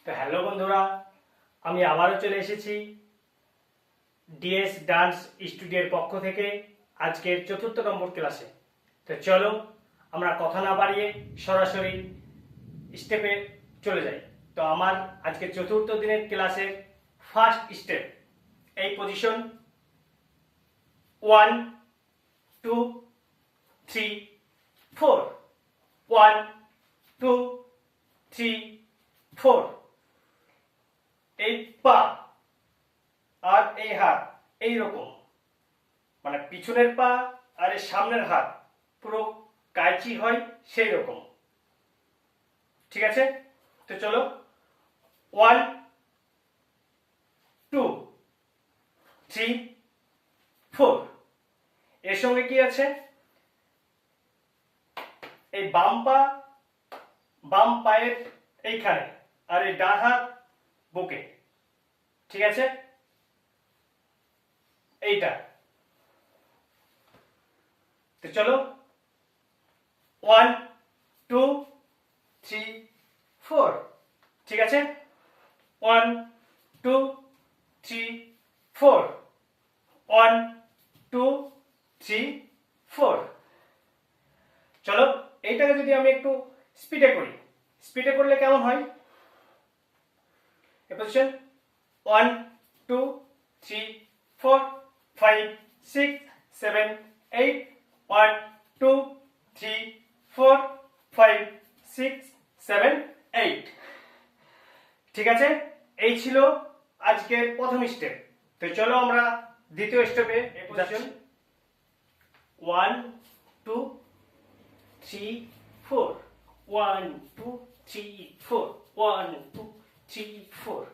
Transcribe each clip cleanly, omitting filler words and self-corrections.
তো হ্যালো বন্ধুরা, আমি আবারও চলে এসেছি ডিএস ডান্স স্টুডিওর পক্ষ থেকে আজকের ৪র্থ নম্বর ক্লাসে। তো চলো আমরা কথা না বাড়িয়ে সরাসরি স্টেপে চলে যাই। তো আমার আজকে ৪র্থ দিনের ক্লাসের ফার্স্ট স্টেপ, এই পজিশন 1 2 3 4, 1 2 3 4। এই পা আর এই হাত এইরকম, মানে পিছনের পা আর এই সামনের হাত পুরো কাইচি হয় সেই রকম। ঠিক আছে, তো চলো 1 2 3 4। এর সঙ্গে কি আছে, এই বাম পায়ের এইখানে আর এই ডান হাত বুকে। ঠিক আছে, এইটা। তো চলো 1 2 3 4। ঠিক আছে, 1 2 3 4, 1 2 3 4। চলো এইটাকে যদি আমি একটু স্পিডে করি, স্পিডে করলে কেমন হয়, এই পজিশন 1 2 3 4 5 6 7 8, 1 2 3 4 5 6 7 8। ঠিক আছে, এই ছিল আজকের প্রথম স্টেপ। তো চলো আমরা দ্বিতীয় স্টেপে যাচ্ছি। 1 2 3 4, 1 2 3 4, 1 2 3 4।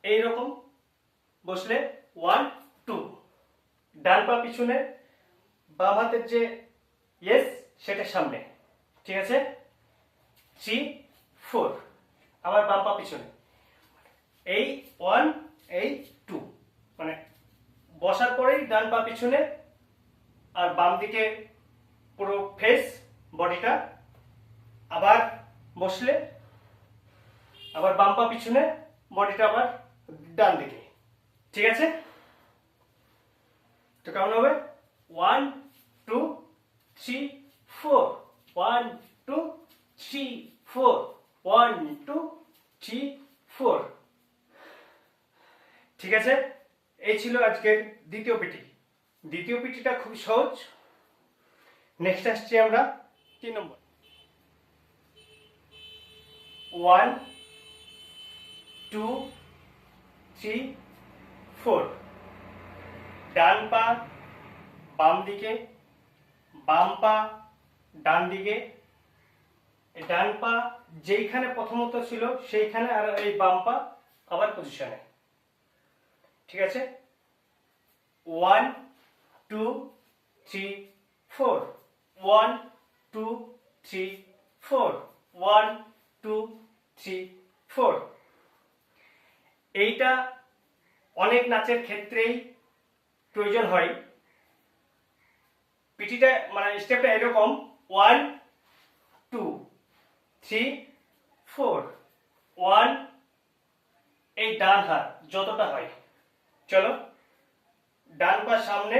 এইরকম বসলে 1 2, ডান পা পিছনে, বাম হাতের যে ইয়েস সেটা সামনে। ঠিক আছে, 3 4, আবার বাম পা পিছনে, এই 1 এই 2, মানে বসার পরেই ডান পা পিছনে আর বাম দিকে পুরো ফেস বডিটা, আবার বসলে আবার বাম পা পিছনে, বডিটা আবার ডান দিকে। ঠিক আছে, তো কেমন হবে, 1 2 3 4, 1 2 3 4, 1 2 3 4। ঠিক আছে, এই ছিল আজকের দ্বিতীয় পিটি। দ্বিতীয় পিটিটা খুব সহজ। নেক্সট আসছি আমরা 3 নম্বর। 1 2 3 4, ডান পা বাম দিকে, বাম পা ডান দিকে। ডান পা যেইখানে প্রথমত ছিল সেইখানে, আর এই বাম পা আবার পজিশনে। ঠিক আছে, 1 2 3 4, 1 2 3 4, 1 2 3 4। এইটা অনেক নাচের ক্ষেত্রেই প্রয়োজন হয়। পিটিটা মানে স্টেপটা এরকম 1 2 3 4, 1, এই ডান হাত যতটা হয়। চলো ডান পা সামনে,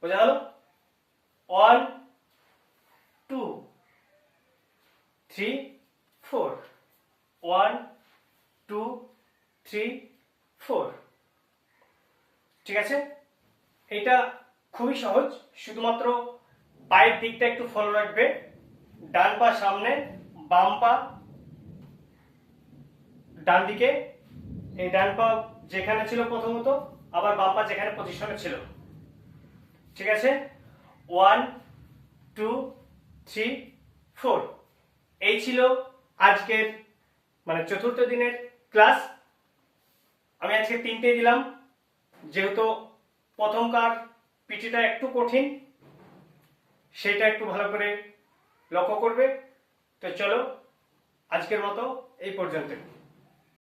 বোঝা গেল, 1 2 3 4, 1 2 3 4। ঠিক আছে, এটা খুবই সহজ, শুধুমাত্র পায়ের দিকটা একটু ফলো রাখবে। ডান পা সামনে, বাম পা ডান দিকে, এই ডান পা যেখানে ছিল প্রথমত, আবার বাম পা যেখানে পজিশনে ছিল। ঠিক আছে, 1 2 3 4। এই ছিল আজকের মানে ৪র্থ দিনের ক্লাস। আমি আজকে 3টেই দিলাম, যেহেতু প্রথমকার পিটিটা একটু কঠিন, সেটা একটু ভালো করে লক্ষ্য করবে। তো চলো আজকের মতো এই পর্যন্ত।